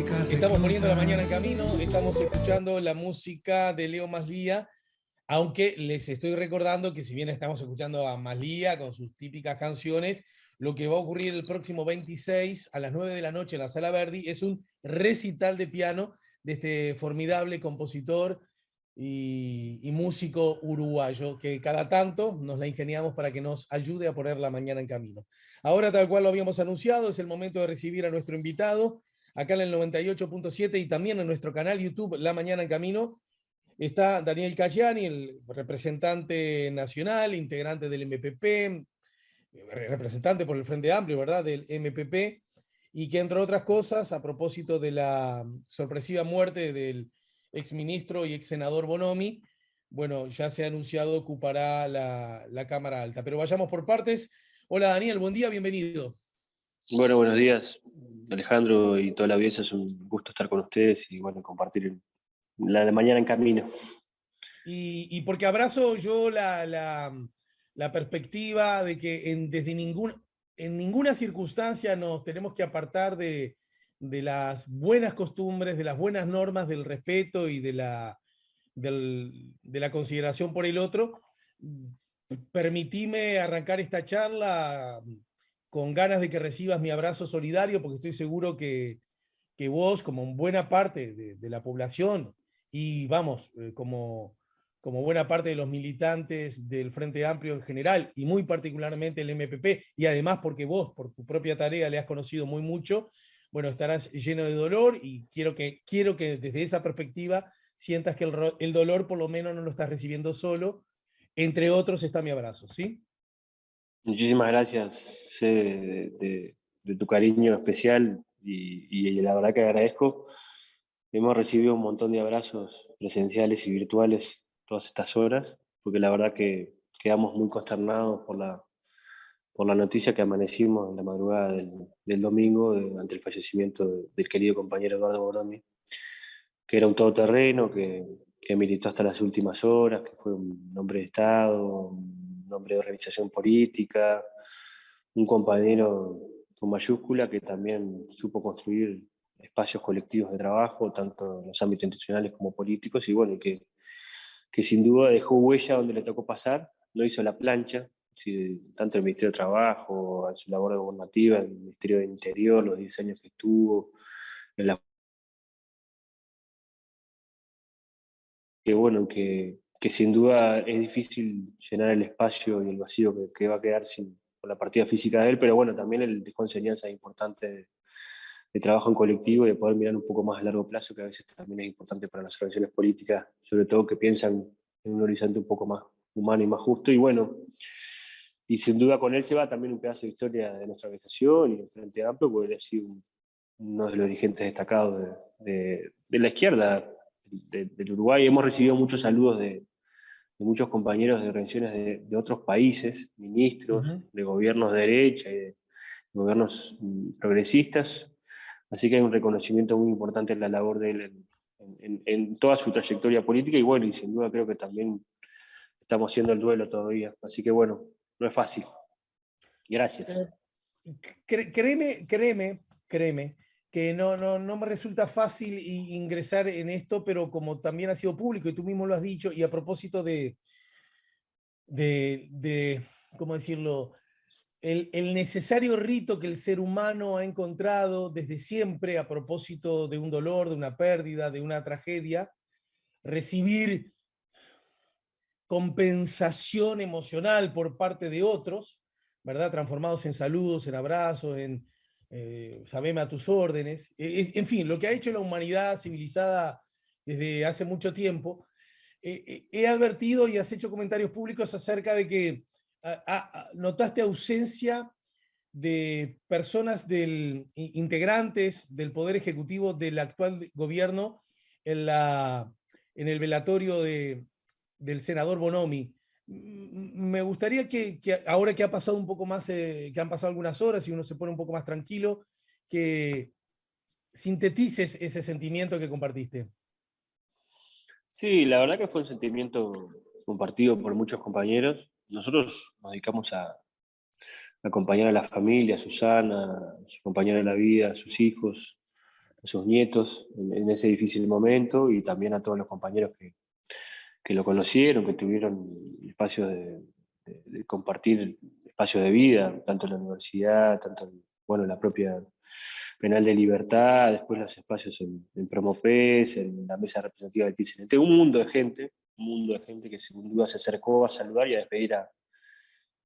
Estamos poniendo la mañana en camino, estamos escuchando la música de Leo Maslía, aunque les estoy recordando que si bien estamos escuchando a Maslía con sus típicas canciones, lo que va a ocurrir el próximo 26 a las 9 de la noche en la Sala Verdi es un recital de piano de este formidable compositor y músico uruguayo, que cada tanto nos la ingeniamos para que nos ayude a poner la mañana en camino. Ahora, tal cual lo habíamos anunciado, es el momento de recibir a nuestro invitado, acá en el 98.7 y también en nuestro canal YouTube La Mañana en Camino. Está Daniel Cayani, el representante nacional, integrante del MPP, representante por el Frente Amplio, ¿verdad?, del MPP, y que entre otras cosas, a propósito de la sorpresiva muerte del exministro y ex senador Bonomi, bueno, ya se ha anunciado ocupará la Cámara Alta. Pero vayamos por partes. Hola Daniel, buen día, bienvenido. Bueno, buenos días, Alejandro y toda la audiencia. Es un gusto estar con ustedes y bueno, compartir la mañana en camino. Y porque abrazo yo la perspectiva de que en ninguna circunstancia nos tenemos que apartar de las buenas costumbres, de las buenas normas, del respeto y de la consideración por el otro. Permitime arrancar esta charla con ganas de que recibas mi abrazo solidario, porque estoy seguro que vos, como buena parte de la población, y vamos, como buena parte de los militantes del Frente Amplio en general, y muy particularmente el MPP, y además porque vos, por tu propia tarea, le has conocido muy mucho, bueno, estarás lleno de dolor y quiero que desde esa perspectiva sientas que el dolor por lo menos no lo estás recibiendo solo. Entre otros está mi abrazo, ¿sí? Muchísimas gracias, sé de tu cariño especial y la verdad que agradezco. Hemos recibido un montón de abrazos presenciales y virtuales todas estas horas, porque la verdad que quedamos muy consternados por la noticia que amanecimos en la madrugada del domingo ante el fallecimiento del querido compañero Eduardo Bonomi, que era un todoterreno, que militó hasta las últimas horas, que fue un hombre de Estado, un hombre de organización política, un compañero con mayúscula que también supo construir espacios colectivos de trabajo, tanto en los ámbitos institucionales como políticos, y bueno, que sin duda dejó huella donde le tocó pasar, no hizo la plancha, sí, tanto el Ministerio de Trabajo, en su labor gobernativa, el Ministerio de Interior, los 10 años que estuvo, en la que bueno, que sin duda es difícil llenar el espacio y el vacío que va a quedar con la partida física de él, pero bueno, también él dejó enseñanzas importantes de trabajo en colectivo y de poder mirar un poco más a largo plazo, que a veces también es importante para las organizaciones políticas, sobre todo que piensan en un horizonte un poco más humano y más justo. Y bueno, y sin duda con él se va también un pedazo de historia de nuestra organización y del Frente Amplio, porque él ha sido uno de los dirigentes destacados de la izquierda del Uruguay. Hemos recibido muchos saludos de muchos compañeros de organizaciones de otros países, ministros, de gobiernos de derecha y de gobiernos progresistas. Así que hay un reconocimiento muy importante en la labor de él en toda su trayectoria política y bueno, y sin duda creo que también estamos haciendo el duelo todavía. Así que bueno, no es fácil. Gracias. Créeme que no me resulta fácil ingresar en esto, pero como también ha sido público y tú mismo lo has dicho, y a propósito de ¿cómo decirlo? El necesario rito que el ser humano ha encontrado desde siempre a propósito de un dolor, de una pérdida, de una tragedia, recibir compensación emocional por parte de otros, ¿verdad? Transformados en saludos, en abrazos, en sabeme a tus órdenes. En fin, lo que ha hecho la humanidad civilizada desde hace mucho tiempo. He advertido y has hecho comentarios públicos acerca de que notaste ausencia de personas integrantes del Poder Ejecutivo del actual gobierno en el velatorio del senador Bonomi. Me gustaría que ahora que ha pasado un poco más, que han pasado algunas horas y uno se pone un poco más tranquilo, que sintetices ese sentimiento que compartiste. Sí, la verdad que fue un sentimiento compartido por muchos compañeros. Nosotros nos dedicamos a acompañar a la familia, a Susana, a su compañera de la vida, a sus hijos, sus nietos en ese difícil momento, y también a todos los compañeros que lo conocieron, que tuvieron espacio de compartir espacio de vida, tanto en la universidad, tanto en, bueno, la propia Penal de Libertad, después los espacios en Promopes, en la mesa representativa del PCNT, un mundo de gente que sin duda se acercó a saludar y a despedir a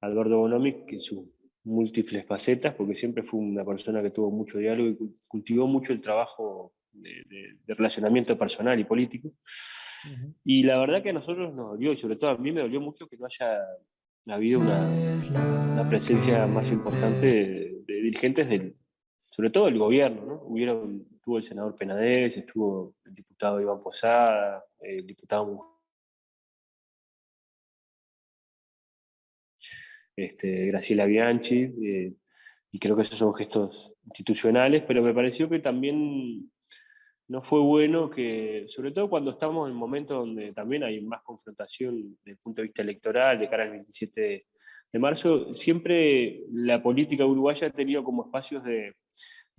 Alberto Bonomi, que en sus múltiples facetas, porque siempre fue una persona que tuvo mucho diálogo y cultivó mucho el trabajo de relacionamiento personal y político. Ujú. Y la verdad que a nosotros nos dolió, y sobre todo a mí me dolió mucho que no haya habido una presencia más importante de dirigentes sobre todo del gobierno, ¿no? Estuvo el senador Penades, estuvo el diputado Iván Posada, el diputado Graciela Bianchi, y creo que esos son gestos institucionales, pero me pareció que también no fue bueno que, sobre todo cuando estamos en momentos donde también hay más confrontación desde el punto de vista electoral, de cara al 27 de marzo, siempre la política uruguaya ha tenido como espacios de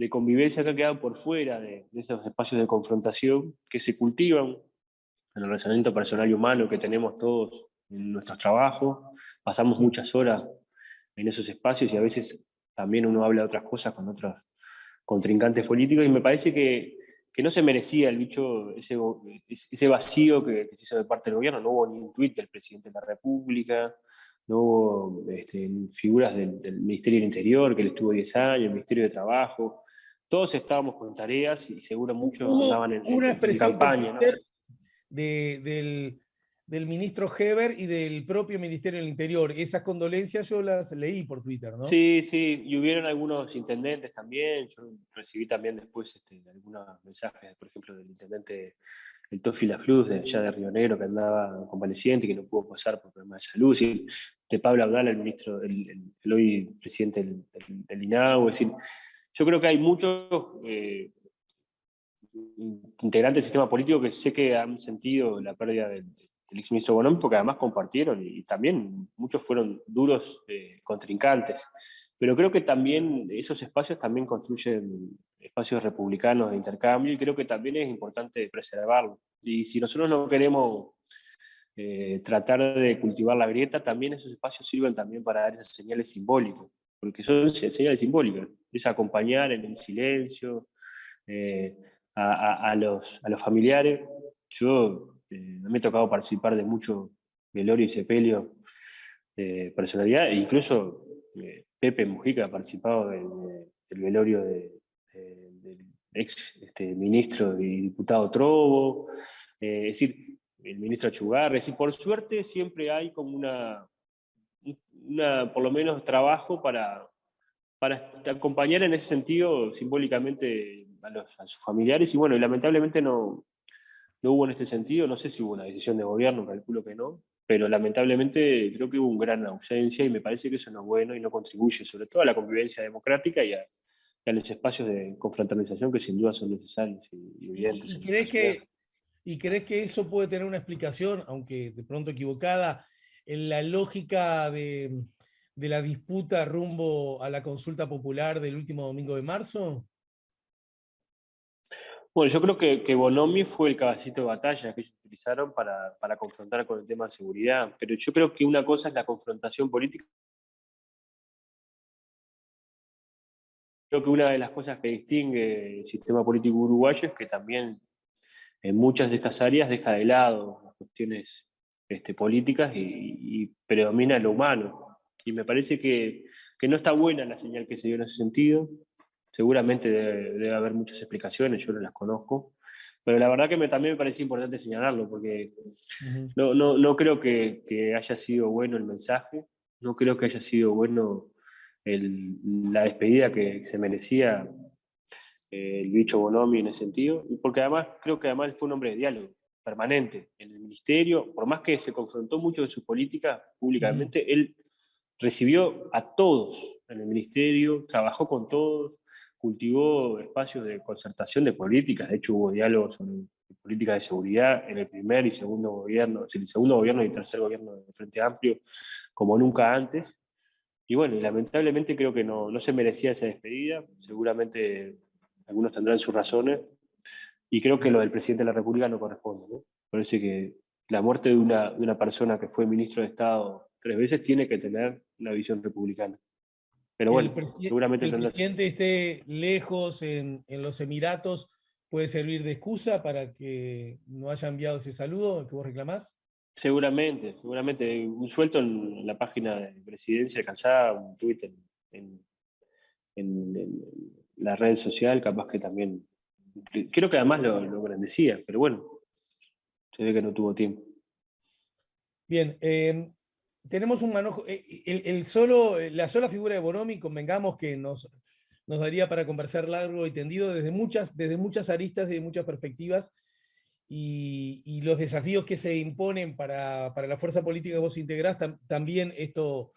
convivencia que han quedado por fuera de esos espacios de confrontación que se cultivan en el relacionamiento personal y humano que tenemos todos en nuestros trabajos. Pasamos muchas horas en esos espacios y a veces también uno habla de otras cosas con otros contrincantes políticos, y me parece que no se merecía el bicho ese vacío que se hizo de parte del gobierno. No hubo ni un tuit del presidente de la República, no hubo figuras del Ministerio del Interior, que él estuvo 10 años, el Ministerio de Trabajo. Todos estábamos con tareas y seguro muchos Hubo andaban una en expresión por campaña, ¿no? Twitter del ministro Heber y del propio Ministerio del Interior. Esas condolencias yo las leí por Twitter, ¿no? Sí, sí, y hubieron algunos intendentes también. Yo recibí también después algunos mensajes, por ejemplo, del intendente el Tofi Lafluz, de allá de Río Negro, que andaba convaleciente y que no pudo pasar por problemas de salud. Y de Pablo Abdala, el ministro, el hoy presidente del INAU. Es decir, yo creo que hay muchos integrantes del sistema político que sé que han sentido la pérdida del exministro Bonomi, porque además compartieron, y también muchos fueron duros contrincantes. Pero creo que también esos espacios también construyen espacios republicanos de intercambio, y creo que también es importante preservarlo. Y si nosotros no queremos tratar de cultivar la grieta, también esos espacios sirven también para dar esas señales simbólicas, porque son señales simbólicas, es acompañar en el silencio, eh, a los familiares. Yo me he tocado participar de mucho velorio y sepelio de personalidad, e incluso Pepe Mujica ha participado del velorio del ex ministro y diputado Trovo, es decir, el ministro Achugarra. Es decir, por suerte siempre hay como por lo menos trabajo para acompañar en ese sentido simbólicamente a sus familiares. Y bueno, y lamentablemente no hubo en este sentido. No sé si hubo una decisión de gobierno, calculo que no, pero lamentablemente creo que hubo una gran ausencia, y me parece que eso no es bueno y no contribuye sobre todo a la convivencia democrática y a los espacios de confraternización que sin duda son necesarios y evidentes ¿Y en nuestra sociedad. crees que eso puede tener una explicación, aunque de pronto equivocada, en la lógica de la disputa rumbo a la consulta popular del último domingo de marzo? Bueno, yo creo que Bonomi fue el caballito de batalla que ellos utilizaron para confrontar con el tema de seguridad, pero yo creo que una cosa es la confrontación política. Creo que una de las cosas que distingue el sistema político uruguayo es que también en muchas de estas áreas deja de lado las cuestiones políticas y predomina lo humano. Y me parece que no está buena la señal que se dio en ese sentido. Seguramente debe haber muchas explicaciones, yo no las conozco, pero la verdad que también me parece importante señalarlo, porque Ujú. no creo que haya sido bueno el mensaje, no creo que haya sido bueno la despedida que se merecía el bicho Bonomi en ese sentido, porque además creo que además fue un hombre de diálogo permanente en el ministerio. Por más que se confrontó mucho de su política Ujú. públicamente, él recibió a todos en el ministerio, trabajó con todos, cultivó espacios de concertación de políticas. De hecho hubo diálogos sobre políticas de seguridad en el primer y segundo gobierno, el segundo gobierno y el tercer gobierno del Frente Amplio, como nunca antes. Y bueno, y lamentablemente creo que no se merecía esa despedida. Seguramente algunos tendrán sus razones, y creo que lo del presidente de la República no corresponde, ¿no? Parece que la muerte de una persona que fue ministro de Estado 3 veces tiene que tener una visión republicana. Pero Que bueno, que seguramente el tendrá... presidente esté lejos en los Emiratos puede servir de excusa para que no haya enviado ese saludo que vos reclamás. Seguramente. Un suelto en la página de presidencia alcanzaba, un tuit en, en la red social, capaz que también. Creo que además lo engrandecía, pero bueno, se ve que no tuvo tiempo. Bien, tenemos un manojo, la sola figura de Bonomi, convengamos que nos daría para conversar largo y tendido desde muchas aristas y de muchas perspectivas, y los desafíos que se imponen para la fuerza política que vos integrás, también esto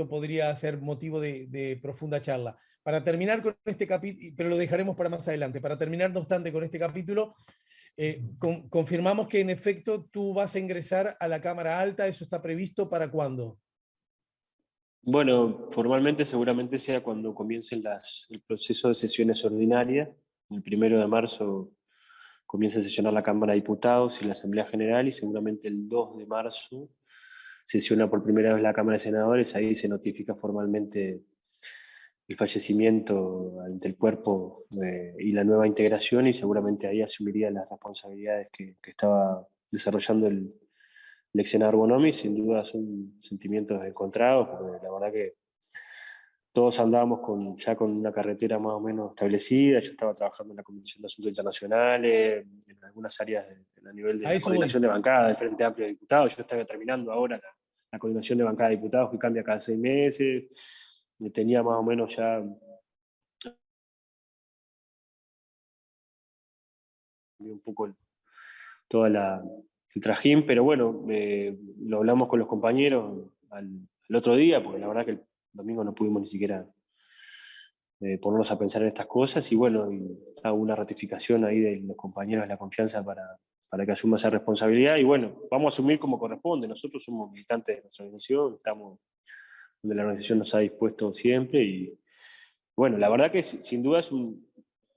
podría ser motivo de profunda charla. Para terminar con este capítulo, pero lo dejaremos para más adelante, para terminar, no obstante, con este capítulo, confirmamos que en efecto tú vas a ingresar a la Cámara Alta, ¿eso está previsto para cuándo? Bueno, formalmente seguramente sea cuando comiencen el proceso de sesiones ordinarias. El 1 de marzo comienza a sesionar la Cámara de Diputados y la Asamblea General, y seguramente el 2 de marzo sesiona por primera vez la Cámara de Senadores. Ahí se notifica formalmente el fallecimiento ante el cuerpo y la nueva integración, y seguramente ahí asumiría las responsabilidades que estaba desarrollando el ex senador Bonomi. Sin duda son sentimientos encontrados, porque la verdad que todos andábamos ya con una carretera más o menos establecida. Yo estaba trabajando en la Comisión de Asuntos Internacionales, en algunas áreas a nivel de A la eso voy. coordinación de bancada del Frente Amplio de Diputados. Yo estaba terminando ahora la coordinación de bancada de diputados, que cambia cada 6 meses. Tenía más o menos ya un poco todo el trajín, pero bueno, lo hablamos con los compañeros al otro día, porque la verdad que el domingo no pudimos ni siquiera ponernos a pensar en estas cosas, y bueno, y hago una ratificación ahí de los compañeros de la confianza para que asuma esa responsabilidad, y bueno, vamos a asumir como corresponde. Nosotros somos militantes de nuestra organización, estamos donde la organización nos ha dispuesto siempre, y bueno, la verdad que sin duda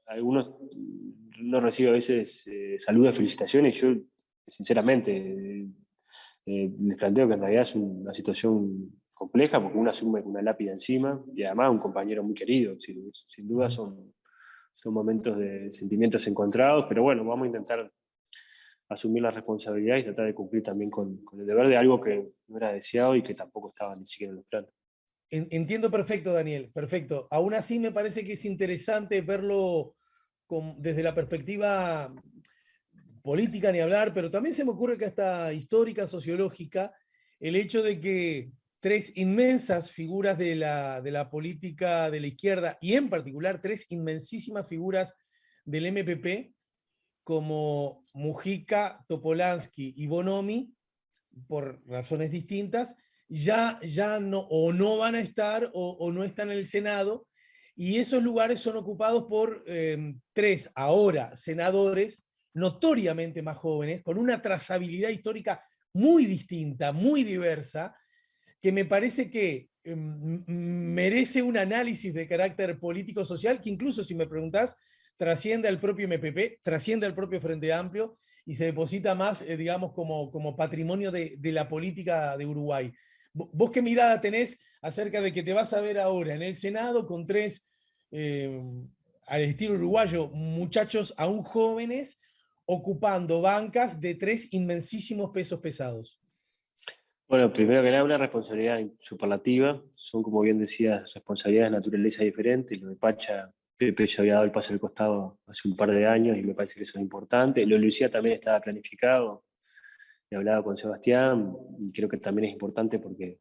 algunos no recibo a veces saludos, felicitaciones, y yo sinceramente les planteo que en realidad es una situación compleja, porque uno asume con una lápida encima, y además un compañero muy querido. Sin duda son momentos de sentimientos encontrados, pero bueno, vamos a intentar asumir la responsabilidad y tratar de cumplir también con el deber de algo que no era deseado y que tampoco estaba ni siquiera en los planes. Entiendo perfecto, Daniel, perfecto. Aún así me parece que es interesante verlo desde la perspectiva política, ni hablar, pero también se me ocurre que hasta histórica, sociológica, el hecho de que tres inmensas figuras de la política de la izquierda, y en particular tres inmensísimas figuras del MPP, como Mujica, Topolansky y Bonomi, por razones distintas, ya no, o no van a estar o no están en el Senado, y esos lugares son ocupados por tres ahora senadores notoriamente más jóvenes, con una trazabilidad histórica muy distinta, muy diversa, que me parece que merece un análisis de carácter político-social que incluso, si me preguntás, trasciende al propio MPP, trasciende al propio Frente Amplio y se deposita más, digamos, como patrimonio de la política de Uruguay. ¿Vos qué mirada tenés acerca de que te vas a ver ahora en el Senado con tres, al estilo uruguayo, muchachos aún jóvenes ocupando bancas de tres inmensísimos pesos pesados? Bueno, primero que nada, una responsabilidad superlativa. Son, como bien decías, responsabilidades de naturaleza diferente. Lo de Pacha, Pepe ya había dado el paso al costado hace un par de años, y me parece que eso es importante. Lo de Lucía también estaba planificado. He hablado con Sebastián, y creo que también es importante porque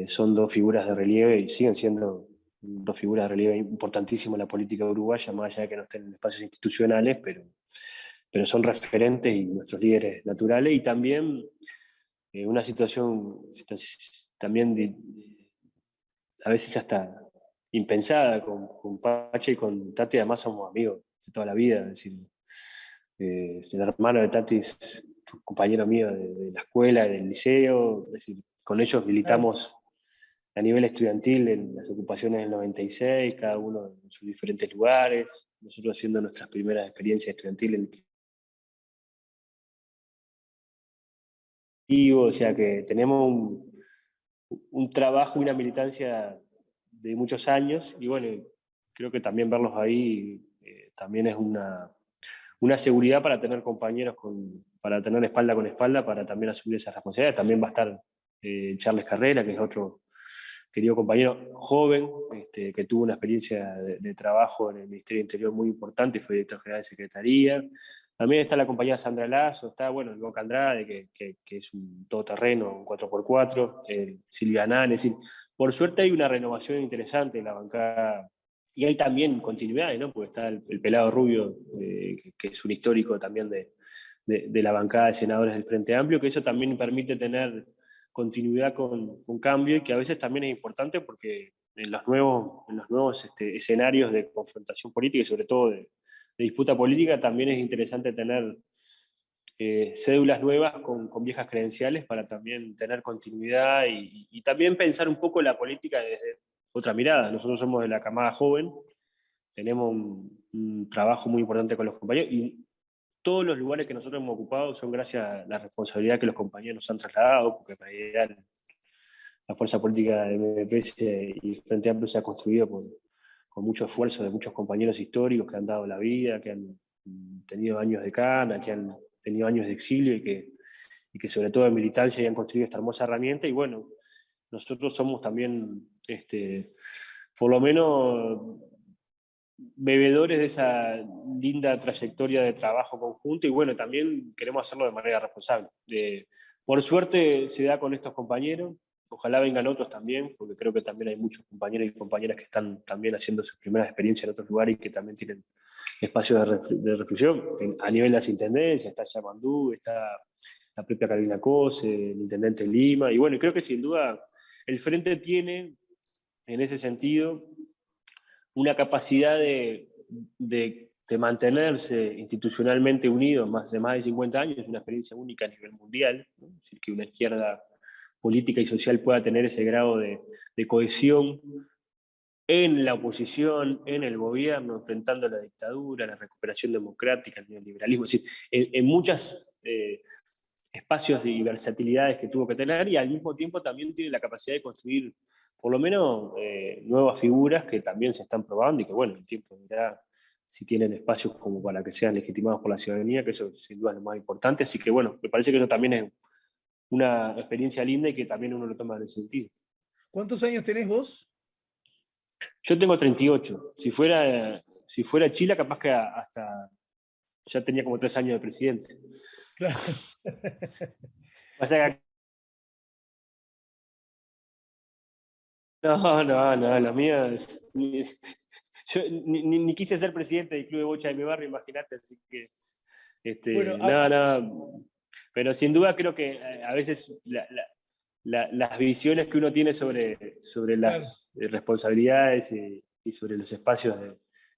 son dos figuras de relieve, y siguen siendo dos figuras de relieve importantísimas en la política uruguaya, más allá de que no estén en espacios institucionales, pero son referentes y nuestros líderes naturales. Y también una situación también a veces hasta impensada con Pacha y con Tati. Además somos amigos de toda la vida, es decir, el hermano de Tati es compañero mío de la escuela, del liceo, es decir, con ellos Claro. militamos a nivel estudiantil en las ocupaciones del 96, cada uno en sus diferentes lugares, nosotros haciendo nuestras primeras experiencias estudiantiles. O sea que tenemos un trabajo y una militancia de muchos años, y bueno, creo que también verlos ahí también es una seguridad para tener compañeros, para tener espalda con espalda, para también asumir esas responsabilidades. También va a estar Charles Carrera, que es otro querido compañero joven, que tuvo una experiencia de trabajo en el Ministerio del Interior muy importante, fue director general de Secretaría. También está la compañera Sandra Lazo, está bueno, el Boca Andrade, que es un todoterreno, un 4x4, Silvia Nán, es decir, por suerte hay una renovación interesante en la bancada, y hay también continuidades, ¿no? Porque está el Pelado Rubio, que es un histórico también de la bancada de senadores del Frente Amplio, que eso también permite tener continuidad con cambio, y que a veces también es importante porque en los nuevos escenarios de confrontación política y sobre todo de disputa política también es interesante tener cédulas nuevas con viejas credenciales para también tener continuidad y también pensar un poco la política desde otra mirada. Nosotros somos de la camada joven, tenemos un trabajo muy importante con los compañeros y todos los lugares que nosotros hemos ocupado son gracias a la responsabilidad que los compañeros nos han trasladado, porque en realidad la fuerza política de MPS y el Frente Amplio se ha construido con mucho esfuerzo de muchos compañeros históricos que han dado la vida, que han tenido años de cana, que han tenido años de exilio y que sobre todo en militancia han construido esta hermosa herramienta. Y bueno, nosotros somos también, por lo menos, bebedores de esa linda trayectoria de trabajo conjunto, y bueno, también queremos hacerlo de manera responsable. Por suerte se da con estos compañeros, ojalá vengan otros también, porque creo que también hay muchos compañeros y compañeras que están también haciendo sus primeras experiencias en otros lugares y que también tienen espacios de reflexión. A nivel de las intendencias, está Yamandú, está la propia Carolina Cose, el intendente de Lima, y bueno, creo que sin duda el Frente tiene, en ese sentido, una capacidad de mantenerse institucionalmente unido de más de 50 años, es una experiencia única a nivel mundial, ¿no? Es decir, que una izquierda política y social pueda tener ese grado de cohesión en la oposición, en el gobierno, enfrentando la dictadura, la recuperación democrática, el neoliberalismo, es decir, en muchos espacios y versatilidades que tuvo que tener, y al mismo tiempo también tiene la capacidad de construir por lo menos nuevas figuras que también se están probando y que bueno, el tiempo dirá si tienen espacios como para que sean legitimados por la ciudadanía, que eso sin duda es lo más importante. Así que bueno, me parece que eso también es una experiencia linda y que también uno lo toma en el sentido. ¿Cuántos años tenés vos? Yo tengo 38. Si fuera Chile, capaz que hasta ya tenía como 3 años de presidente. Claro. O sea, no, lo mío es... Yo ni quise ser presidente del Club de Bocha de mi barrio, imagínate, así que... Bueno, No. Pero sin duda creo que a veces las visiones que uno tiene sobre claro. las responsabilidades y sobre los espacios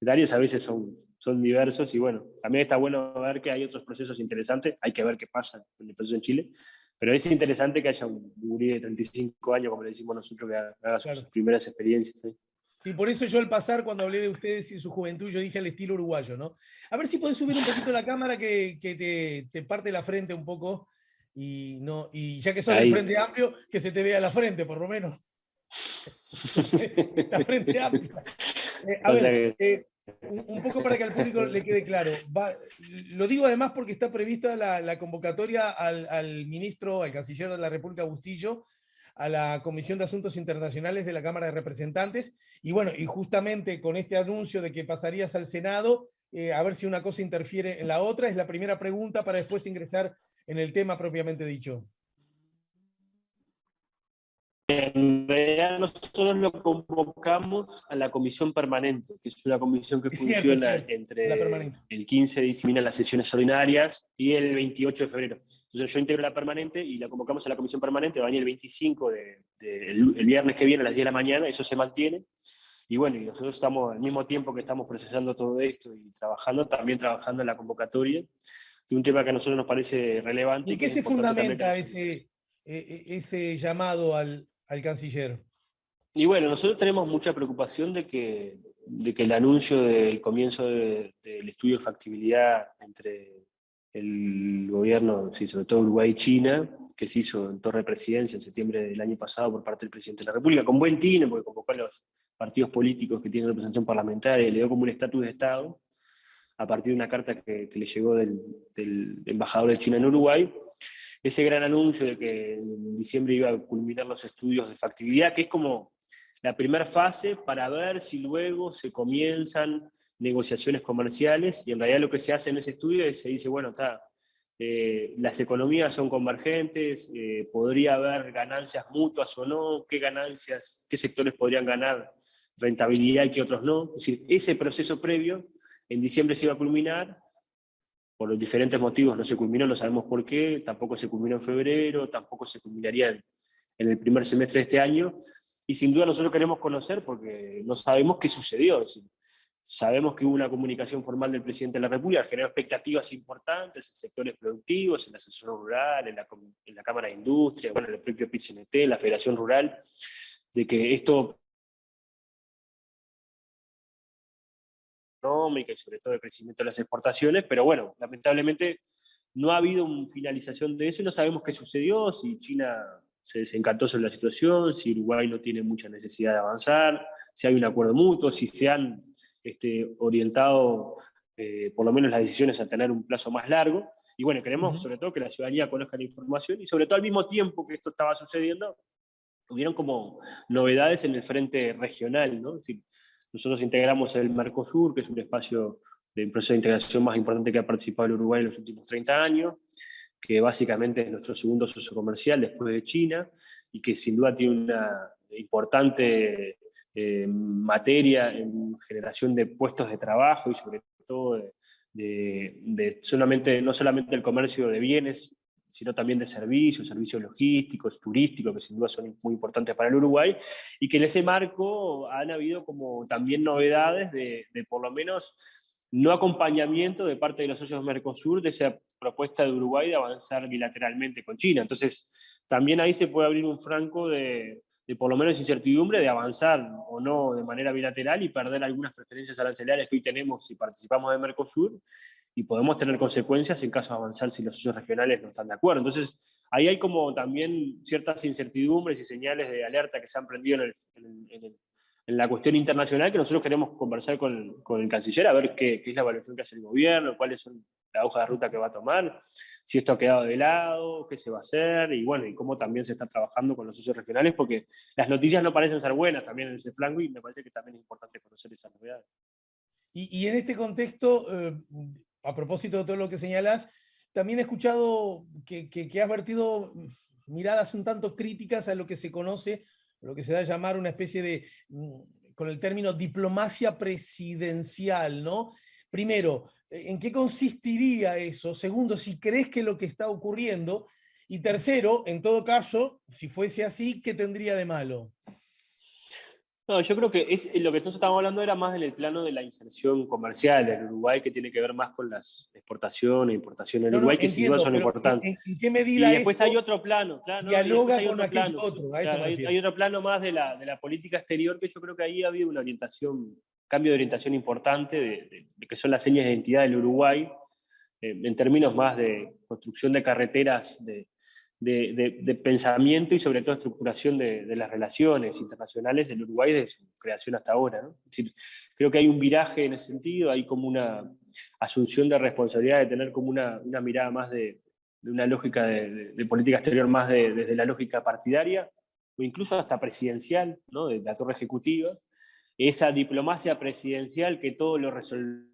etarios a veces son diversos, y bueno, también está bueno ver que hay otros procesos interesantes, hay que ver qué pasa con el proceso en Chile, pero es interesante que haya un gurí de 35 años, como le decimos nosotros, que haga sus Claro. primeras experiencias, ¿sí? Sí, por eso yo al pasar, cuando hablé de ustedes y su juventud, yo dije al estilo uruguayo, ¿no? A ver si podés subir un poquito la cámara que te parte la frente un poco y, no, y ya que sos del Ahí. Frente Amplio, que se te vea la frente, por lo menos. La frente amplia. A O sea ver, que un poco para que al público le quede claro. Lo digo además porque está prevista la convocatoria al ministro, al canciller de la República, Bustillo, a la Comisión de Asuntos Internacionales de la Cámara de Representantes. Y bueno, y justamente con este anuncio de que pasarías al Senado, a ver si una cosa interfiere en la otra, es la primera pregunta para después ingresar en el tema propiamente dicho. en realidad nosotros lo convocamos a la comisión permanente, que es una comisión que Es funciona cierto, a la entre permanente. el 15 de diciembre las sesiones ordinarias y el 28 de febrero. Entonces yo integro la permanente y la convocamos a la comisión permanente, va a venir el 25 el viernes que viene a las 10 de la mañana, eso se mantiene. Y bueno, y nosotros estamos al mismo tiempo que estamos procesando todo esto y trabajando, también trabajando en la convocatoria de un tema que a nosotros nos parece relevante ¿Y y en que qué es se importante también que fundamenta nos involucre. ese llamado al canciller? Y bueno, nosotros tenemos mucha preocupación de que el anuncio del comienzo del estudio de factibilidad entre el gobierno, sí, sobre todo Uruguay y China, que se hizo en Torre de Presidencia en septiembre del año pasado por parte del presidente de la República, con buen tino, porque convocó a los partidos políticos que tienen representación parlamentaria y le dio como un estatus de Estado, a partir de una carta que le llegó del embajador de China en Uruguay, ese gran anuncio de que en diciembre iba a culminar los estudios de factibilidad, que es como la primera fase para ver si luego se comienzan negociaciones comerciales, y en realidad lo que se hace en ese estudio es se dice, bueno, está, las economías son convergentes, podría haber ganancias mutuas o no, qué ganancias, qué sectores podrían ganar rentabilidad y qué otros no. Es decir, ese proceso previo en diciembre se iba a culminar, por los diferentes motivos no se culminó, no sabemos por qué, tampoco se culminó en febrero, tampoco se culminaría en el primer semestre de este año, y sin duda nosotros queremos conocer porque no sabemos qué sucedió. Es decir, sabemos que hubo una comunicación formal del presidente de la República, generó expectativas importantes en sectores productivos, en la asociación rural, en la Cámara de Industria, bueno, en el propio PIT-CNT, la Federación Rural, de que esto económica y sobre todo el crecimiento de las exportaciones, pero bueno, lamentablemente no ha habido una finalización de eso y no sabemos qué sucedió, si China se desencantó sobre la situación, si Uruguay no tiene mucha necesidad de avanzar, si hay un acuerdo mutuo, si se han orientado por lo menos las decisiones a tener un plazo más largo. Y bueno, queremos sobre todo que la ciudadanía conozca la información y sobre todo al mismo tiempo que esto estaba sucediendo, hubieron como novedades en el frente regional, ¿no? Es decir, nosotros integramos el Mercosur, que es un espacio de proceso de integración más importante que ha participado el Uruguay en los últimos 30 años, que básicamente es nuestro segundo socio comercial después de China, y que sin duda tiene una importante materia en generación de puestos de trabajo y sobre todo no solamente el comercio de bienes, sino también de servicios, servicios logísticos, turísticos, que sin duda son muy importantes para el Uruguay, y que en ese marco han habido como también novedades de por lo menos no acompañamiento de parte de los socios Mercosur de esa propuesta de Uruguay de avanzar bilateralmente con China. Entonces, también ahí se puede abrir un franco de por lo menos incertidumbre de avanzar o no de manera bilateral y perder algunas preferencias arancelarias que hoy tenemos si participamos de Mercosur, y podemos tener consecuencias en caso de avanzar si los socios regionales no están de acuerdo. Entonces, ahí hay como también ciertas incertidumbres y señales de alerta que se han prendido en la cuestión internacional, que nosotros queremos conversar con el canciller a ver qué es la evaluación que hace el gobierno, cuáles son la hoja de ruta que va a tomar, si esto ha quedado de lado, qué se va a hacer, y bueno, y cómo también se está trabajando con los socios regionales, porque las noticias no parecen ser buenas también en ese flanco, y me parece que también es importante conocer esas novedades. Y en este contexto, a propósito de todo lo que señalas, también he escuchado que has vertido miradas un tanto críticas a lo que se conoce, lo que se da a llamar una especie de, con el término diplomacia presidencial, ¿no? Primero, ¿en qué consistiría eso? Segundo, si crees que lo que está ocurriendo. Y tercero, en todo caso, si fuese así, ¿qué tendría de malo? No, yo creo que lo que nosotros estábamos hablando era más en el plano de la inserción comercial del Uruguay, que tiene que ver más con las exportaciones e importaciones del No, no, Uruguay, que sin duda entiendo, son pero importantes. ¿en qué Y medida después hay esto otro plano, claro, no, y después dialoga hay con otro aquello plano, otro? A eso claro, me hay refiero. otro plano más de la política exterior, que yo creo que ahí ha habido una orientación, cambio de orientación importante, de que son las señas de identidad del Uruguay, en términos más de construcción de carreteras, de pensamiento y sobre todo estructuración de las relaciones internacionales del Uruguay desde su creación hasta ahora, ¿no? Es decir, creo que hay un viraje en ese sentido, hay como una asunción de responsabilidad de tener como una mirada más de una lógica de política exterior más desde la lógica partidaria, o incluso hasta presidencial, ¿no? De la torre ejecutiva, esa diplomacia presidencial que todo lo resuelve,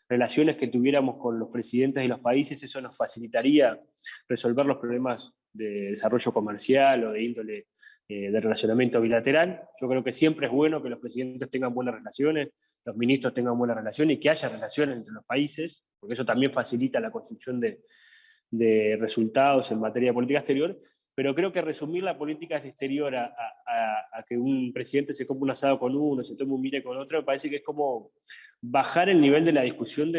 relaciones que tuviéramos con los presidentes de los países, eso nos facilitaría resolver los problemas de desarrollo comercial o de índole de relacionamiento bilateral. Yo creo que siempre es bueno que los presidentes tengan buenas relaciones, los ministros tengan buenas relaciones y que haya relaciones entre los países, porque eso también facilita la construcción de resultados en materia de política exterior. Pero creo que resumir la política exterior a que un presidente se coma un asado con uno, se tome un mire con otro, me parece que es como bajar el nivel de la discusión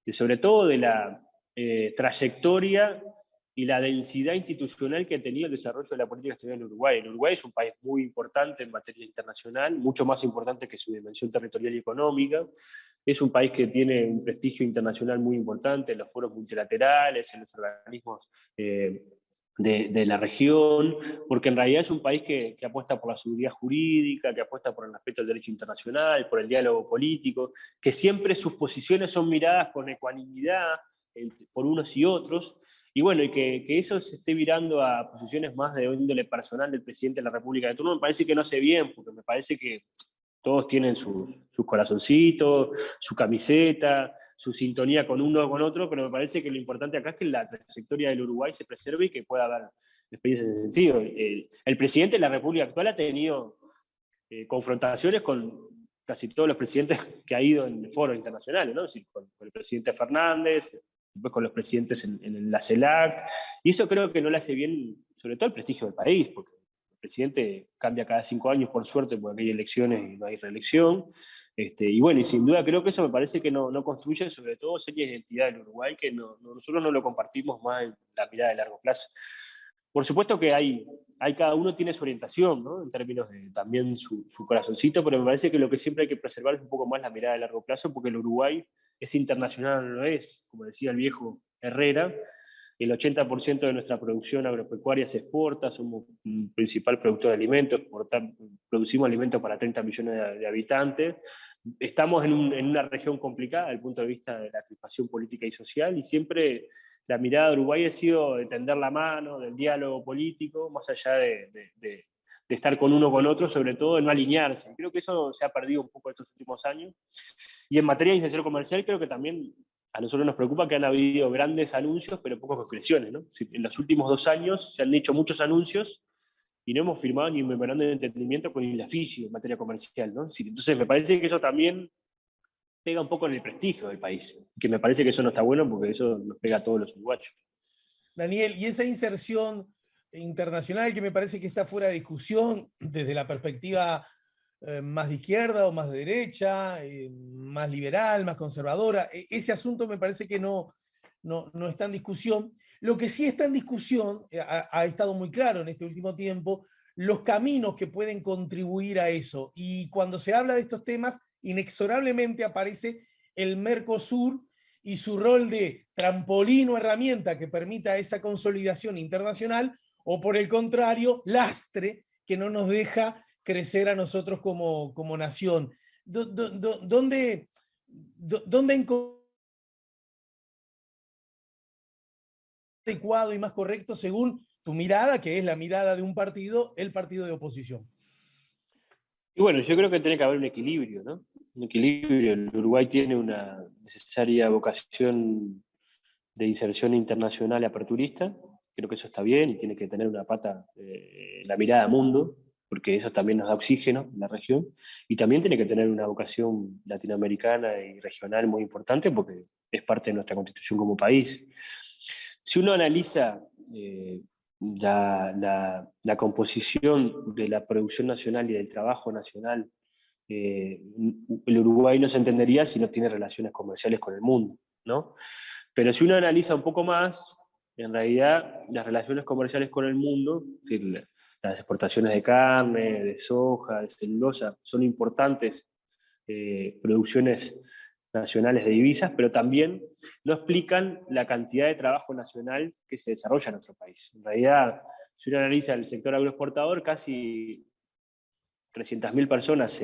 sobre todo de la trayectoria y la densidad institucional que ha tenido el desarrollo de la política exterior en Uruguay. El Uruguay es un país muy importante en materia internacional, mucho más importante que su dimensión territorial y económica. Es un país que tiene un prestigio internacional muy importante en los foros multilaterales, en los organismos de la región, porque en realidad es un país que apuesta por la seguridad jurídica, que apuesta por el respeto al derecho internacional, por el diálogo político, que siempre sus posiciones son miradas con ecuanimidad por unos y otros, y bueno, y que eso se esté virando a posiciones más de índole personal del presidente de la República de turno, me parece que no hace bien, porque me parece que todos tienen sus corazoncitos, su camiseta, su sintonía con uno o con otro, pero me parece que lo importante acá es que la trayectoria del Uruguay se preserve y que pueda haber experiencias en ese sentido. El presidente de la República actual ha tenido confrontaciones con casi todos los presidentes que ha ido en foros internacionales, ¿no? Es decir, con el presidente Fernández, después con los presidentes en la CELAC, y eso creo que no le hace bien, sobre todo al prestigio del país, porque el presidente cambia cada 5 años, por suerte, porque hay elecciones y no hay reelección, y bueno, y sin duda creo que eso me parece que no construye sobre todo señas de identidad del Uruguay, que nosotros no lo compartimos más en la mirada de largo plazo. Por supuesto que cada uno tiene su orientación, ¿no? En términos de también su corazoncito, pero me parece que lo que siempre hay que preservar es un poco más la mirada de largo plazo, porque el Uruguay es internacional, no es, como decía el viejo Herrera, el 80% de nuestra producción agropecuaria se exporta, somos un principal productor de alimentos, producimos alimentos para 30 millones de habitantes, estamos en una región complicada desde el punto de vista de la crispación política y social, y siempre la mirada de Uruguay ha sido de tender la mano, del diálogo político, más allá de estar con uno con otro, sobre todo de no alinearse. Creo que eso se ha perdido un poco estos últimos años. Y en materia de inserción comercial, creo que también a nosotros nos preocupa que han habido grandes anuncios, pero pocas concreciones, ¿no? En los últimos 2 años se han hecho muchos anuncios y no hemos firmado ni un memorándum de entendimiento con Isla Fiji en materia comercial, ¿no? Entonces me parece que eso también pega un poco en el prestigio del país, que me parece que eso no está bueno porque eso nos pega a todos los uruguayos. Daniel, y esa inserción internacional que me parece que está fuera de discusión desde la perspectiva más de izquierda o más de derecha, más liberal, más conservadora, ese asunto me parece que no está en discusión. Lo que sí está en discusión, ha estado muy claro en este último tiempo, los caminos que pueden contribuir a eso. Y cuando se habla de estos temas, inexorablemente aparece el Mercosur y su rol de trampolín o herramienta que permita esa consolidación internacional, o por el contrario, lastre que no nos deja crecer a nosotros como nación. ¿Dónde encontrar adecuado y más correcto según tu mirada, que es la mirada de un partido, el partido de oposición? Y bueno, yo creo que tiene que haber un equilibrio, ¿no? Un equilibrio. El Uruguay tiene una necesaria vocación de inserción internacional y aperturista. Creo que eso está bien y tiene que tener una pata, la mirada a mundo, porque eso también nos da oxígeno en la región. Y también tiene que tener una vocación latinoamericana y regional muy importante, porque es parte de nuestra constitución como país. Si uno analiza la composición de la producción nacional y del trabajo nacional, el Uruguay no se entendería si no tiene relaciones comerciales con el mundo, ¿no? Pero si uno analiza un poco más, en realidad las relaciones comerciales con el mundo, es decir, las exportaciones de carne, de soja, de celulosa, son importantes producciones nacionales de divisas, pero también no explican la cantidad de trabajo nacional que se desarrolla en nuestro país. En realidad, si uno analiza el sector agroexportador, casi 300.000 personas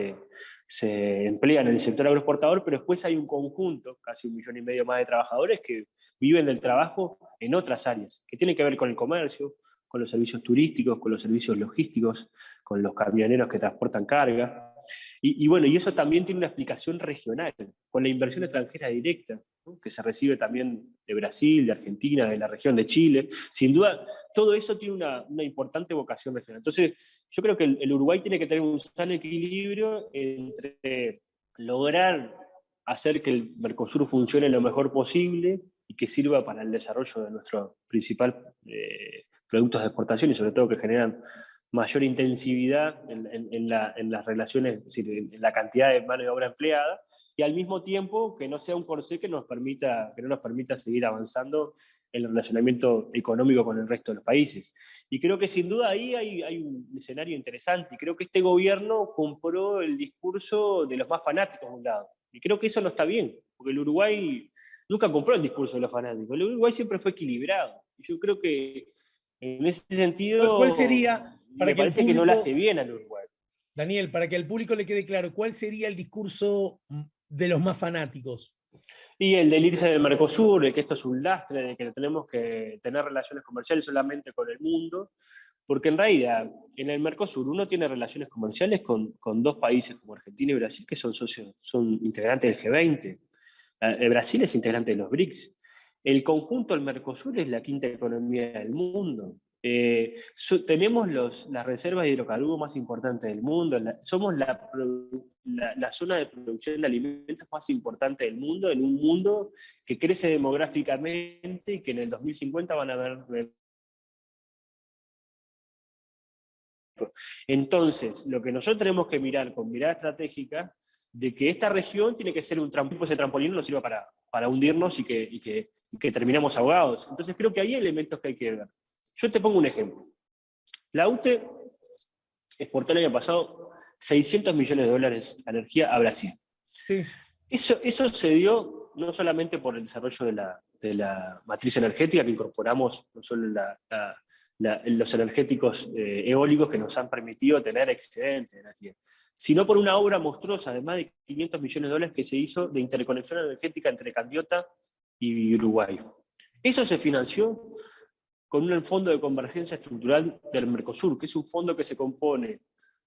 se emplean en el sector agroexportador, pero después hay un conjunto, casi 1,5 millones más de trabajadores que viven del trabajo en otras áreas, que tienen que ver con el comercio, con los servicios turísticos, con los servicios logísticos, con los camioneros que transportan carga. Y bueno, y eso también tiene una explicación regional, con la inversión extranjera directa, ¿no? Que se recibe también de Brasil, de Argentina, de la región de Chile. Sin duda, todo eso tiene una importante vocación regional. Entonces, yo creo que el Uruguay tiene que tener un sano equilibrio entre lograr hacer que el Mercosur funcione lo mejor posible y que sirva para el desarrollo de nuestros principales productos de exportación y sobre todo que generan mayor intensividad en las relaciones, es decir, en la cantidad de mano de obra empleada, y al mismo tiempo que no sea un corsé que no nos permita seguir avanzando en el relacionamiento económico con el resto de los países. Y creo que sin duda ahí hay un escenario interesante, y creo que este gobierno compró el discurso de los más fanáticos de un lado, y creo que eso no está bien, porque el Uruguay nunca compró el discurso de los fanáticos, el Uruguay siempre fue equilibrado, y yo creo que en ese ¿Cuál sentido, sería, para me que el parece que no le público, hace bien al Uruguay. Daniel, para que al público le quede claro, cuál sería el discurso de los más fanáticos? Y el del irse del Mercosur, de que esto es un lastre, de que tenemos que tener relaciones comerciales solamente con el mundo, porque en realidad en el Mercosur uno tiene relaciones comerciales con dos países como Argentina y Brasil que son socios, son integrantes del G20. Brasil es integrante de los BRICS. El conjunto del Mercosur es la quinta economía del mundo. Tenemos las reservas de hidrocarburos más importantes del mundo, somos la zona de producción de alimentos más importante del mundo, en un mundo que crece demográficamente y que en el 2050 van a haber. Entonces, lo que nosotros tenemos que mirar con mirada estratégica, de que esta región tiene que ser un trampolín, ese trampolín no nos sirva para hundirnos y que terminemos ahogados. Entonces creo que hay elementos que hay que ver. Yo te pongo un ejemplo. La UTE exportó el año pasado 600 millones de dólares de energía a Brasil. Sí. Eso se dio no solamente por el desarrollo de la matriz energética que incorporamos, no solo los energéticos eólicos que nos han permitido tener excedente de energía, sino por una obra monstruosa de más de 500 millones de dólares que se hizo de interconexión energética entre Candiota y Uruguay. Eso se financió con un fondo de convergencia estructural del Mercosur, que es un fondo que se compone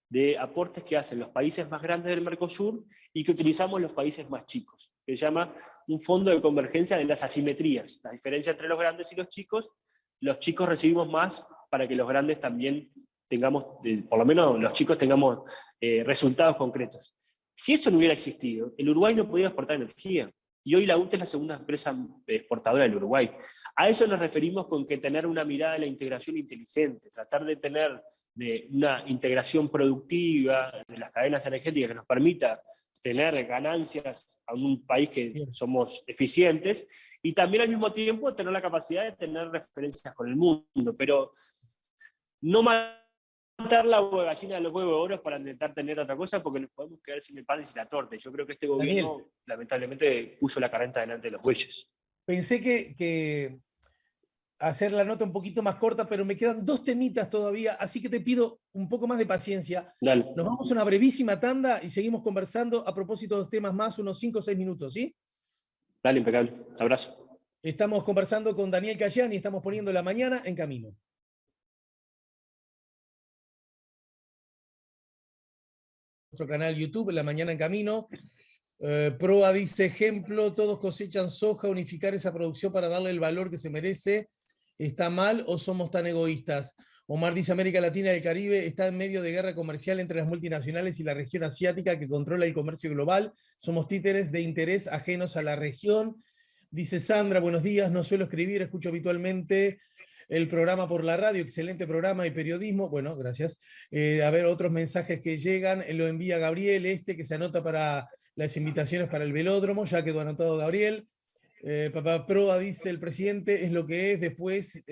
de aportes que hacen los países más grandes del Mercosur y que utilizamos los países más chicos, que se llama un fondo de convergencia de las asimetrías, la diferencia entre los grandes y los chicos recibimos más para que los grandes también tengamos, por lo menos los chicos tengamos resultados concretos. Si eso no hubiera existido, el Uruguay no podía exportar energía, y hoy la UTE es la segunda empresa exportadora del Uruguay. A eso nos referimos con que tener una mirada de la integración inteligente, tratar de tener una integración productiva de las cadenas energéticas que nos permita tener ganancias a un país que somos eficientes, y también al mismo tiempo tener la capacidad de tener referencias con el mundo, pero no matar la gallina de los huevos de oro para intentar tener otra cosa, porque nos podemos quedar sin el pan y sin la torta. Yo creo que este gobierno, Daniel, lamentablemente, puso la carreta delante de los bueyes. Pensé que hacer la nota un poquito más corta, pero me quedan dos temitas todavía, así que te pido un poco más de paciencia. Dale. Nos vamos a una brevísima tanda y seguimos conversando a propósito de los temas más, unos 5 o 6 minutos, ¿sí? Dale, impecable. Abrazo. Estamos conversando con Daniel Cayán y estamos poniendo la mañana en camino. Nuestro canal YouTube, La Mañana en Camino. Proa dice, ejemplo, todos cosechan soja, unificar esa producción para darle el valor que se merece. ¿Está mal o somos tan egoístas? Omar dice, América Latina y el Caribe está en medio de guerra comercial entre las multinacionales y la región asiática que controla el comercio global. Somos títeres de interés ajenos a la región. Dice Sandra, buenos días, no suelo escribir, escucho habitualmente el programa por la radio, excelente programa y periodismo. Bueno, gracias. A ver, otros mensajes que llegan, lo envía Gabriel, que se anota para las invitaciones para el velódromo, ya quedó anotado Gabriel. Papá Proa dice, el presidente es lo que es, después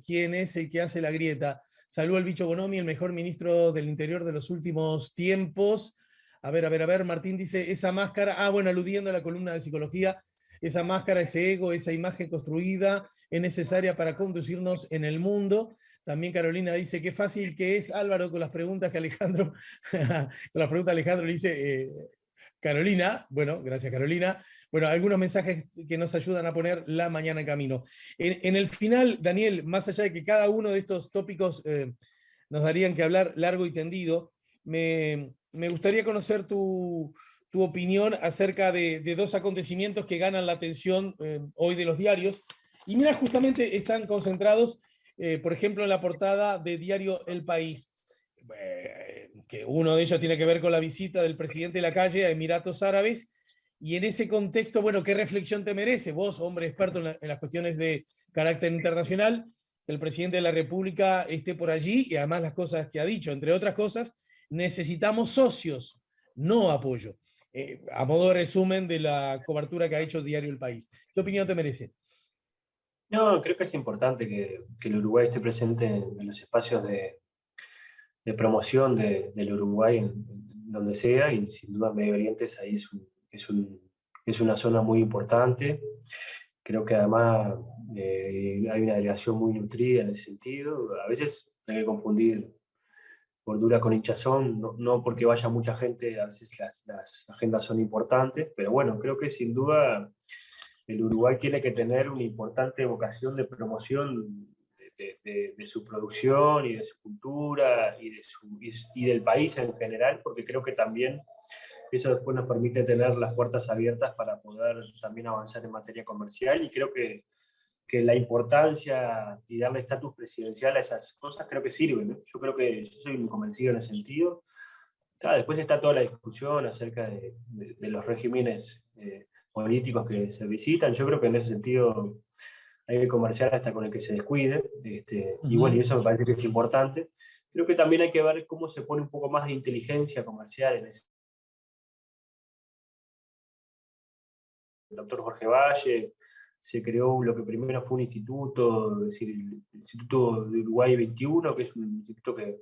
quién es el que hace la grieta. Saludo al bicho Bonomi, el mejor ministro del Interior de los últimos tiempos. A ver, Martín dice, esa máscara, bueno, aludiendo a la columna de psicología, esa máscara, ese ego, esa imagen construida es necesaria para conducirnos en el mundo. También Carolina dice, qué fácil que es, Álvaro, con las preguntas que Alejandro, con las preguntas Alejandro le dice, Carolina, bueno, gracias Carolina. Bueno, algunos mensajes que nos ayudan a poner la mañana en camino. En el final, Daniel, más allá de que cada uno de estos tópicos nos darían que hablar largo y tendido, me gustaría conocer tu opinión acerca de dos acontecimientos que ganan la atención hoy de los diarios. Y mira, justamente están concentrados, por ejemplo, en la portada de diario El País. Que uno de ellos tiene que ver con la visita del presidente Lacalle a Emiratos Árabes, y en ese contexto, bueno, ¿qué reflexión te merece? Vos, hombre experto en las cuestiones de carácter internacional, que el presidente de la República esté por allí y además las cosas que ha dicho. Entre otras cosas, necesitamos socios, no apoyo. A modo de resumen de la cobertura que ha hecho Diario El País. ¿Qué opinión te merece? No, creo que es importante que el Uruguay esté presente en los espacios de promoción del Uruguay en donde sea, y sin duda Medio Oriente ahí es una zona muy importante. Creo que además hay una delegación muy nutrida en ese sentido. A veces hay que confundir gordura con hinchazón, no porque vaya mucha gente, a veces las agendas son importantes, pero bueno, creo que sin duda el Uruguay tiene que tener una importante vocación de promoción de su producción y de su cultura y del país en general, porque creo que también eso después nos permite tener las puertas abiertas para poder también avanzar en materia comercial, y creo que la importancia y darle estatus presidencial a esas cosas creo que sirve, ¿no? Yo soy muy convencido en ese sentido. Claro, después está toda la discusión acerca de los regímenes políticos que se visitan. Yo creo que en ese sentido hay que comerciar hasta con el que se descuide, y bueno, y eso me parece que es importante. Creo que también hay que ver cómo se pone un poco más de inteligencia comercial en ese. El doctor Jorge Valle se creó lo que primero fue un instituto, es decir, el Instituto de Uruguay 21, que es un instituto que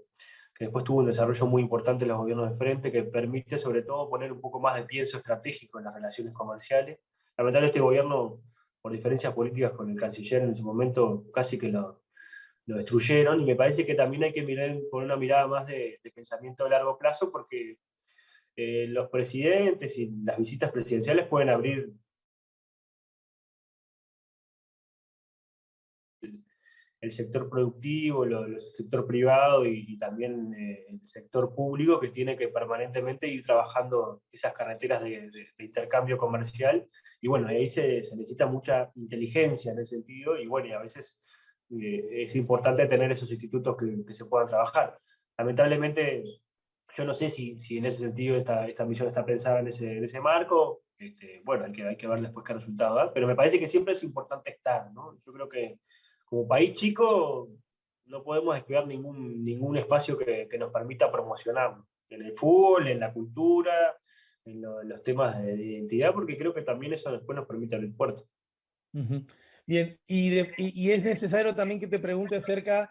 después tuvo un desarrollo muy importante en los gobiernos de frente, que permite sobre todo poner un poco más de pienso estratégico en las relaciones comerciales. Lamentablemente este gobierno, por diferencias políticas con el canciller en su momento, casi que lo destruyeron, y me parece que también hay que mirar con una mirada más de pensamiento a largo plazo, porque los presidentes y las visitas presidenciales pueden abrir el sector productivo, el sector privado y también el sector público, que tiene que permanentemente ir trabajando esas carreteras de intercambio comercial. Y bueno, ahí se necesita mucha inteligencia en ese sentido, y bueno, y a veces es importante tener esos institutos que se puedan trabajar. Lamentablemente, yo no sé si en ese sentido esta misión está pensada en ese marco. Bueno, hay que ver después qué resultado da, pero me parece que siempre es importante estar, ¿no? Yo creo que como país chico no podemos descuidar ningún espacio que nos permita promocionarnos, en el fútbol, en la cultura, en los temas de identidad, porque creo que también eso después nos permite abrir puertas. Bien, y es necesario también que te pregunte acerca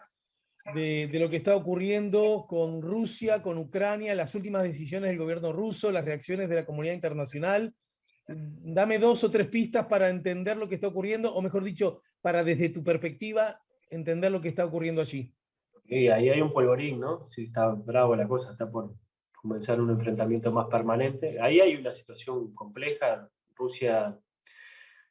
de lo que está ocurriendo con Rusia, con Ucrania, las últimas decisiones del gobierno ruso, las reacciones de la comunidad internacional. Dame dos o tres pistas para entender lo que está ocurriendo, o mejor dicho, para desde tu perspectiva entender lo que está ocurriendo allí. Y ahí hay un polvorín, ¿no? Sí, está bravo la cosa, está por comenzar un enfrentamiento más permanente. Ahí hay una situación compleja. Rusia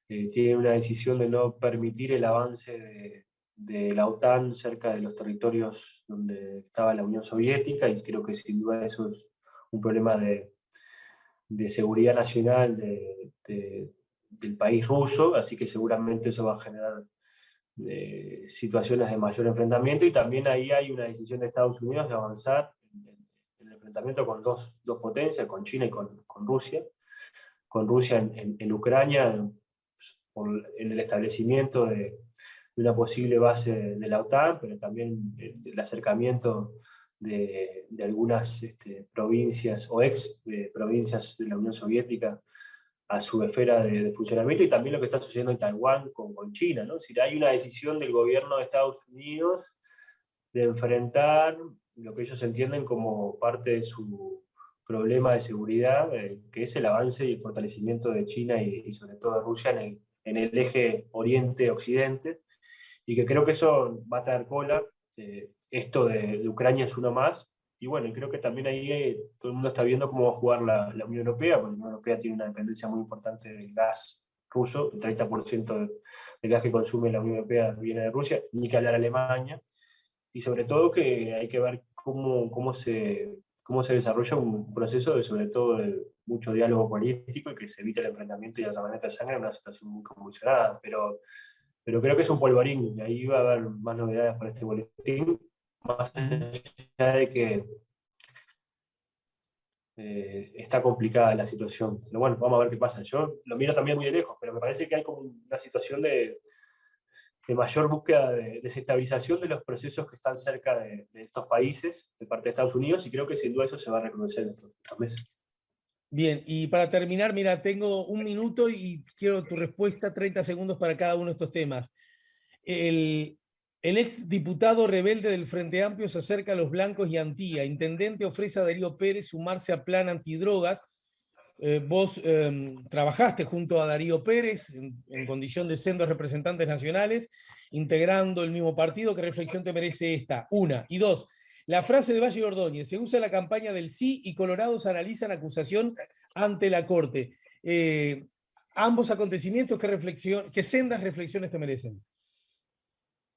tiene una decisión de no permitir el avance de la OTAN cerca de los territorios donde estaba la Unión Soviética, y creo que sin duda eso es un problema de seguridad nacional del país ruso, así que seguramente eso va a generar situaciones de mayor enfrentamiento, y también ahí hay una decisión de Estados Unidos de avanzar en el enfrentamiento con dos potencias, con China y con Rusia. Con Rusia en Ucrania, en el establecimiento de una posible base de la OTAN, pero también el acercamiento de algunas provincias o ex provincias de la Unión Soviética a su esfera de funcionamiento, y también lo que está sucediendo en Taiwán con China, ¿no? Es decir, hay una decisión del gobierno de Estados Unidos de enfrentar lo que ellos entienden como parte de su problema de seguridad, que es el avance y el fortalecimiento de China y sobre todo de Rusia en el eje Oriente-Occidente, y que creo que eso va a traer cola. Esto de Ucrania es uno más, y bueno, creo que también ahí todo el mundo está viendo cómo va a jugar la Unión Europea, porque la Unión Europea tiene una dependencia muy importante del gas ruso. El 30% del gas que consume la Unión Europea viene de Rusia, ni que hablar Alemania, y sobre todo que hay que ver cómo se desarrolla un proceso de, sobre todo, de mucho diálogo político, y que se evite el enfrentamiento y la derramamiento de sangre en una situación muy convulsionada. Pero creo que es un polvorín, y ahí va a haber más novedades para este boletín, más allá de que está complicada la situación. Pero bueno, vamos a ver qué pasa. Yo lo miro también muy de lejos, pero me parece que hay como una situación de mayor búsqueda de desestabilización de los procesos que están cerca de estos países, de parte de Estados Unidos, y creo que sin duda eso se va a reconocer en estos meses. Bien, y para terminar, mira, tengo un minuto y quiero tu respuesta, 30 segundos para cada uno de estos temas. El ex diputado rebelde del Frente Amplio se acerca a los blancos y Antía. Intendente ofrece a Darío Pérez sumarse a plan antidrogas. Vos trabajaste junto a Darío Pérez en condición de sendos representantes nacionales, integrando el mismo partido. ¿Qué reflexión te merece esta? Una. Y dos, la frase de Valle Ordóñez: se usa la campaña del sí y Colorados analizan acusación ante la Corte. Ambos acontecimientos, ¿qué sendas reflexiones te merecen?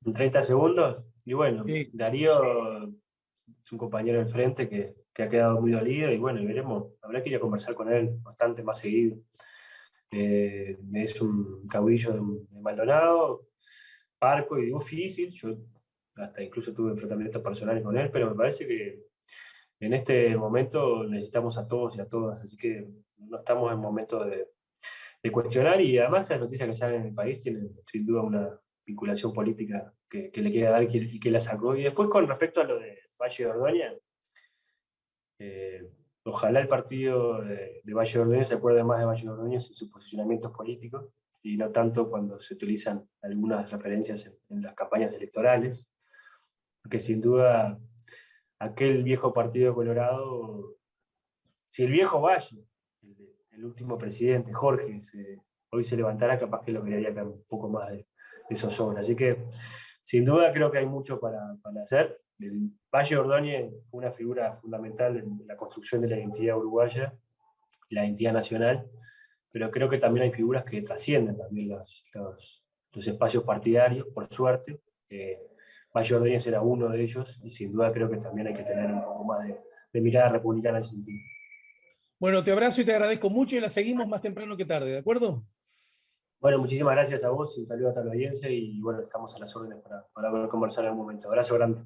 En 30 segundos, y bueno, Sí. Darío es un compañero del frente que ha quedado muy dolido, y bueno, y veremos, habrá que ir a conversar con él bastante más seguido. Es un caudillo de Maldonado, parco y difícil. Yo hasta incluso tuve enfrentamientos personales con él, pero me parece que en este momento necesitamos a todos y a todas, así que no estamos en momento de cuestionar, y además las noticias que salen en el país tienen sin duda una vinculación política que le quiere dar y que la sacó. Y después con respecto a lo de Valle de Ordóñez, ojalá el partido de Valle de Ordóñez se acuerde más de Valle de Ordóñez en sus posicionamientos políticos y no tanto cuando se utilizan algunas referencias en las campañas electorales, porque sin duda aquel viejo partido colorado, si el viejo Valle, el último presidente, Jorge, hoy se levantara, capaz que lo miraría con un poco más de zozobra. Así que sin duda creo que hay mucho para hacer. El Valle Ordóñez fue una figura fundamental en la construcción de la identidad uruguaya, la identidad nacional, pero creo que también hay figuras que trascienden también los espacios partidarios, por suerte. Valle Ordóñez era uno de ellos, y sin duda creo que también hay que tener un poco más de mirada republicana en ese sentido. Bueno, te abrazo y te agradezco mucho y la seguimos más temprano que tarde, ¿de acuerdo? Bueno, muchísimas gracias a vos y un saludo a toda la audiencia, y bueno, estamos a las órdenes para conversar en un momento. Abrazo grande.